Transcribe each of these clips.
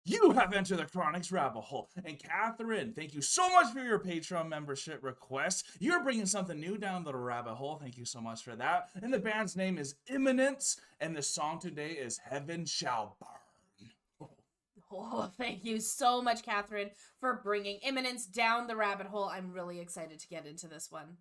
You have entered the Chronic's rabbit hole. And Catherine, thank you so much for your Patreon membership request. You're bringing something new down the rabbit hole. Thank you so much for that. And the band's name is Imminence. And the song today is Heaven Shall Burn. Oh, thank you so much, Catherine, for bringing Imminence down the rabbit hole. I'm really excited to get into this one.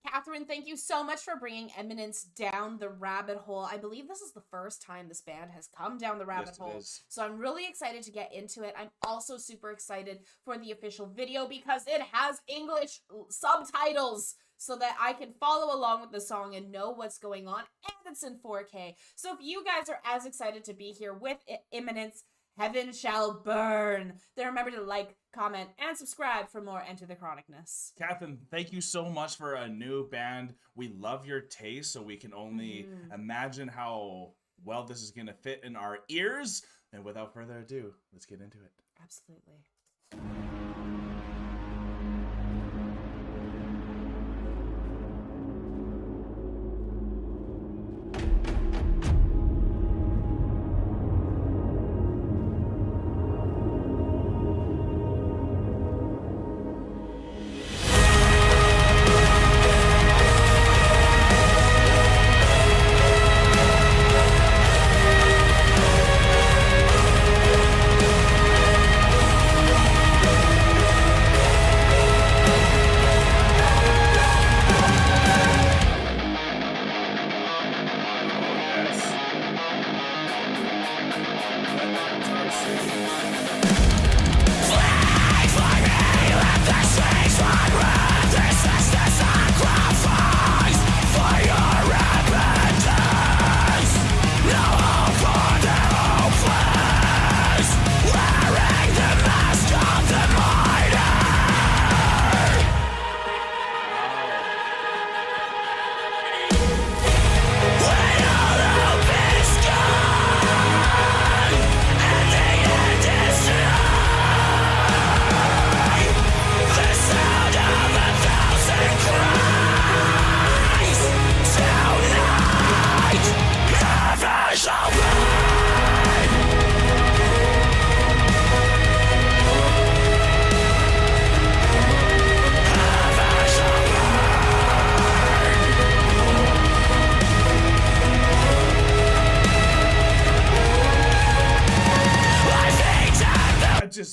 Catherine, thank you so much for bringing Imminence down the rabbit hole. I believe this is the first time this band has come down the rabbit hole. So I'm really excited to get into it. I'm also super excited for the official video because it has English subtitles so that I can follow along with the song and know what's going on, and it's in 4K. So if you guys are as excited to be here with Imminence, Heaven Shall Burn, then remember to like, comment, and subscribe for more Enter the Chronicness. Catherine, thank you so much for a new band. We love your taste, so we can only imagine how well this is going to fit in our ears. And without further ado, let's get into it. Absolutely.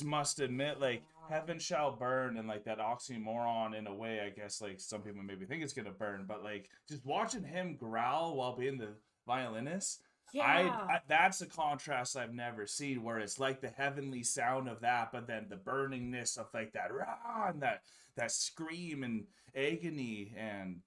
Must admit, like, Heaven Shall Burn, and like that oxymoron in a way, I guess, like some people maybe think it's gonna burn, but like just watching him growl while being the violinist, I that's a contrast I've never seen, where it's like the heavenly sound of that, but then the burningness of like that rah, and that scream and agony. And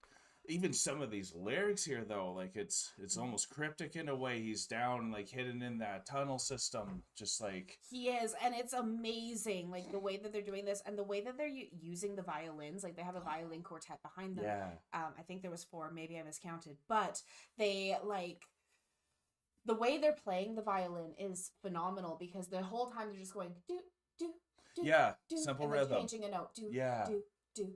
even some of these lyrics here, though, like it's almost cryptic in a way. He's down, like hidden in that tunnel system, just like he is. And it's amazing, like the way that they're doing this and the way that they're using the violins. Like they have a violin quartet behind them. I think there was 4, maybe I miscounted, but they like the way they're playing the violin is phenomenal, because the whole time they're just going do do do do, simple and rhythm, changing a note, do do.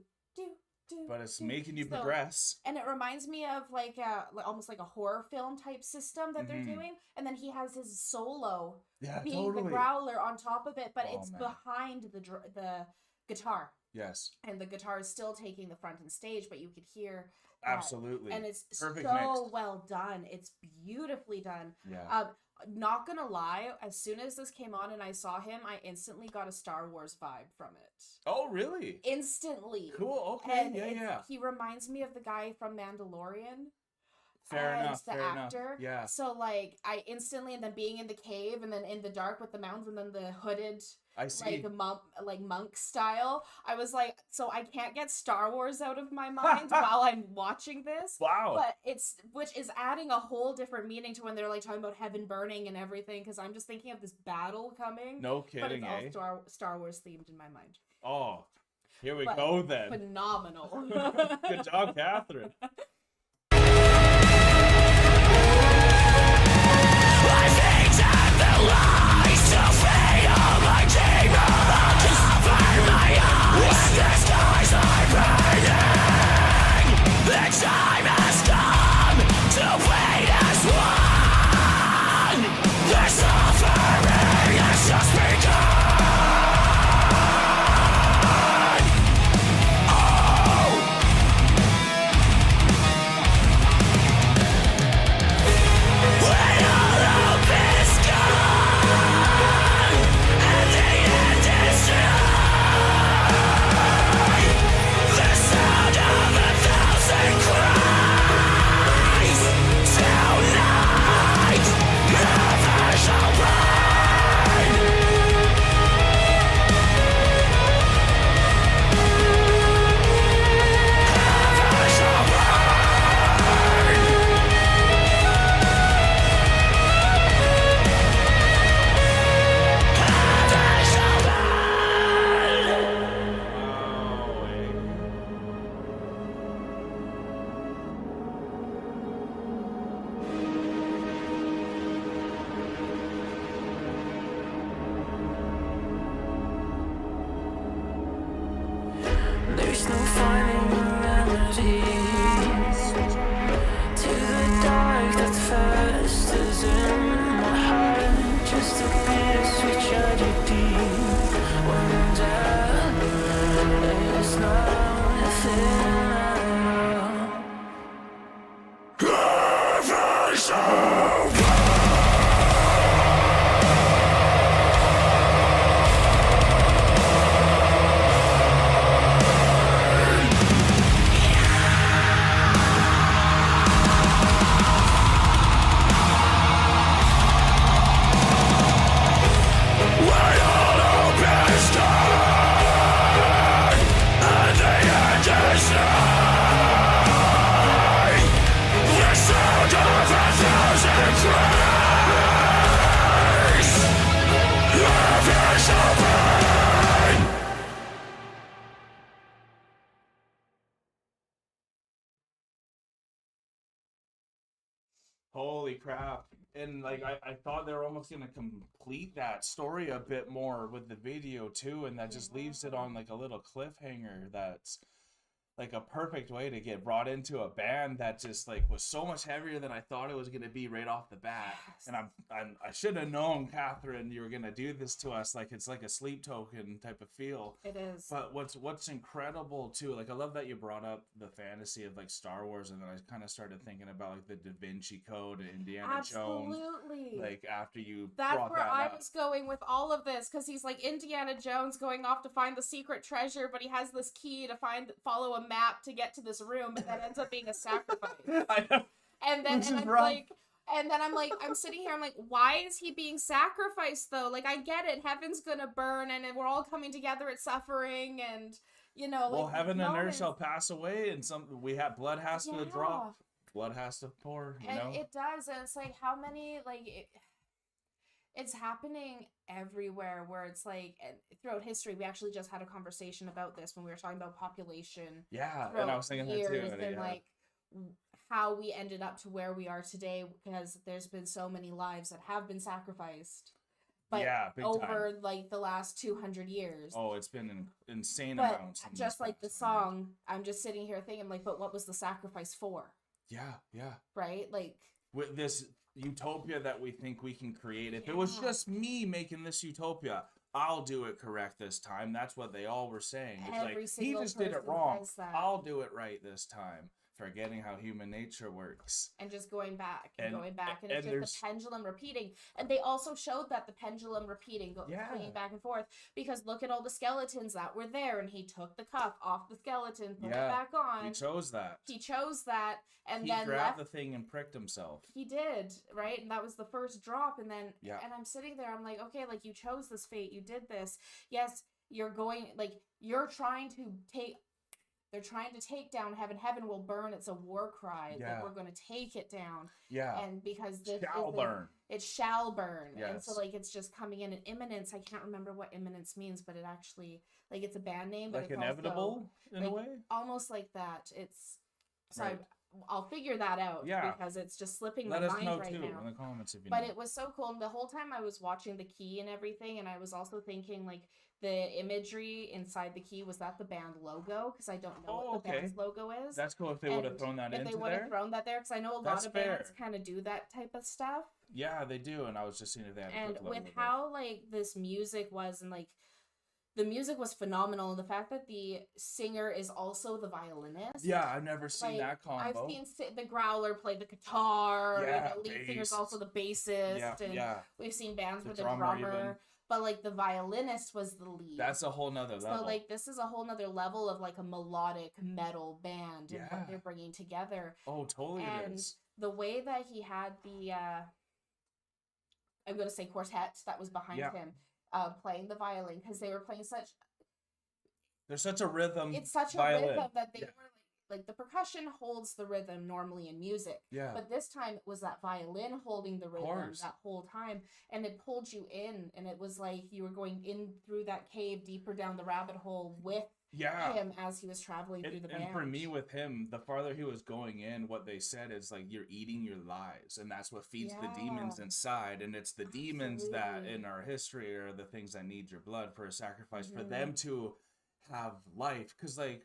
But it's making you progress. And it reminds me of like almost like a horror film type system that they're doing. And then he has his solo being the growler on top of it, but it's behind the guitar. Yes. And the guitar is still taking the front and stage, but you could hear absolutely. And it's perfect so mixed. Well done. It's beautifully done. Yeah. Not gonna lie, as soon as this came on and I saw him, I instantly got a Star Wars vibe from it. Oh, really? Instantly. Cool. Okay. And yeah. He reminds me of the guy from Mandalorian. Fair enough. The actor. Yeah. So like, I instantly, and then being in the cave, and then in the dark with the mountains, and then the hooded, I see. like monk style. I was like, so I can't get Star Wars out of my mind while I'm watching this. Wow. But which is adding a whole different meaning to when they're like talking about heaven burning and everything, because I'm just thinking of this battle coming. No kidding, but it's all Star Wars themed in my mind. Oh, here we go then. Phenomenal. Good job, Catherine. Holy crap. And like I thought they were almost gonna complete that story a bit more with the video too, and that just leaves it on like a little cliffhanger that's like a perfect way to get brought into a band that just like was so much heavier than I thought it was going to be right off the bat. Yes. And I should have known, Catherine, you were going to do this to us. Like it's like a sleep token type of feel. It is. But what's incredible too, like I love that you brought up the fantasy of like Star Wars, and then I kind of started thinking about like the Da Vinci Code and Indiana Jones. Absolutely. Like after you That's brought where that I up. was going with all of this, because he's like Indiana Jones going off to find the secret treasure, but he has this key to follow a map to get to this room, but that ends up being a sacrifice. I know. And then I'm like, I'm sitting here, I'm like, why is he being sacrificed though? Like, I get it, heaven's gonna burn, and we're all coming together at suffering, and you know, well, like, heaven and earth shall pass away, and blood has to drop, blood has to pour, you know? It does, and it's like, how many, like, it's happening everywhere, where it's like, throughout history, we actually just had a conversation about this when we were talking about population. Yeah, and I was thinking that too. And like how we ended up to where we are today, because there's been so many lives that have been sacrificed. But over time. Like the last 200 years. Oh, it's been an insane amounts. Just like the song, I'm just sitting here thinking like, but what was the sacrifice for? Yeah. Right? Like with this utopia that we think we can create. If it was just me making this utopia, I'll do it correct this time. That's what they all were saying. It's Every like, he just did it wrong. I'll do it right this time. Forgetting how human nature works. And just going back and it's just the pendulum repeating. And they also showed that the pendulum repeating, going back and forth, because look at all the skeletons that were there, and he took the cuff off the skeleton, put it back on. He chose that. And he then grabbed the thing and pricked himself. He did, right? And that was the first drop. And then, and I'm sitting there, I'm like, okay, like, you chose this fate, you did this. Yes, you're trying to take... They're trying to take down heaven. Heaven will burn. It's a war cry. Yeah. Like, we're going to take it down. Yeah. And because this it shall burn. Yes. And so, like, it's just coming in. And imminence, I can't remember what imminence means, but it actually, like, it's a band name. But like, it's inevitable, also, in a way? Almost like that. It's... So right. I'll figure that out. Yeah. Because it's just slipping Let my us mind know right too now. in the comments if you But know. it was so cool. And the whole time I was watching the key and everything, and I was also thinking, like, the imagery inside the key, was that the band logo? Because I don't know what the band's logo is. That's cool if they would have thrown that into there. If they would have thrown that there, because I know a lot of bands kind of do that type of stuff. Yeah, they do. And I was just seeing if they had and with how like this music was, and like the music was phenomenal. The fact that the singer is also the violinist. Yeah, I've never seen that combo. I've seen the growler play the guitar. Yeah, the lead singer's also the bassist. We've seen bands with the drummer. But like the violinist was the lead. That's a whole nother level. So like this is a whole nother level of like a melodic metal band and what they're bringing together. Oh, totally. And it is. The way that he had the I'm gonna say quartet that was behind him, playing the violin, because they were playing there's such a rhythm. It's such a rhythm that they were like the percussion holds the rhythm normally in music. Yeah. But this time it was that violin holding the rhythm that whole time, and it pulled you in, and it was like you were going in through that cave deeper down the rabbit hole with him as he was traveling through the band. And for me, with him, the farther he was going in, what they said is like, you're eating your lives, and that's what feeds the demons inside. And it's the demons that in our history are the things that need your blood for a sacrifice, for them to have life. Because like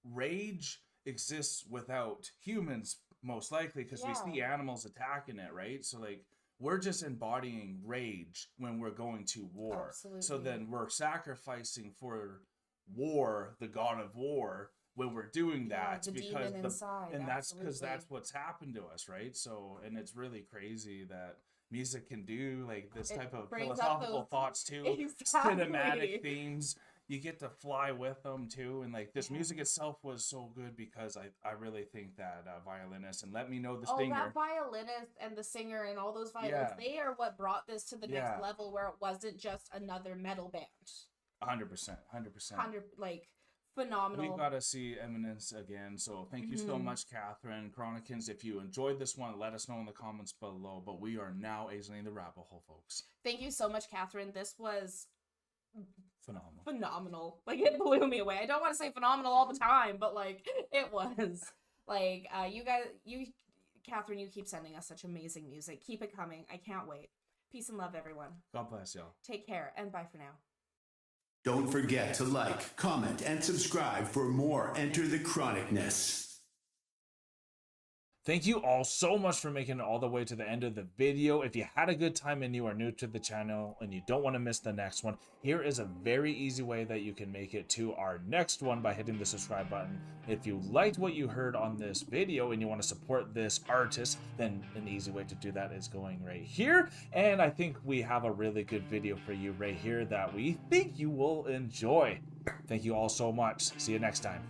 rage exists without humans, most likely, because we see animals attacking it, right? So like we're just embodying rage when we're going to war. So then we're sacrificing for war, the god of war, when we're doing that, because that's because that's what's happened to us, right? So, and it's really crazy that music can do like this type of philosophical thoughts too, cinematic themes. You get to fly with them too, and like this music itself was so good because I really think that violinist, and let me know the singer. That violinist and the singer and all those violinists, they are what brought this to the next level, where it wasn't just another metal band. 100%. Like phenomenal. We gotta see Imminence again. So thank you so much, Catherine. Chronicans, if you enjoyed this one, let us know in the comments below. But we are now exiting the rabbit hole, folks. Thank you so much, Catherine. This was phenomenal. Like it blew me away. I don't want to say phenomenal all the time, but like it was. Like Catherine, you keep sending us such amazing music. Keep it coming. I can't wait. Peace and love, everyone. God bless y'all. Take care, and bye for now. Don't forget to like, comment, and subscribe for more Enter the Chronicness. Thank you all so much for making it all the way to the end of the video. If you had a good time and you are new to the channel and you don't want to miss the next one, here is a very easy way that you can make it to our next one by hitting the subscribe button. If you liked what you heard on this video and you want to support this artist, then an easy way to do that is going right here. And I think we have a really good video for you right here that we think you will enjoy. Thank you all so much. See you next time.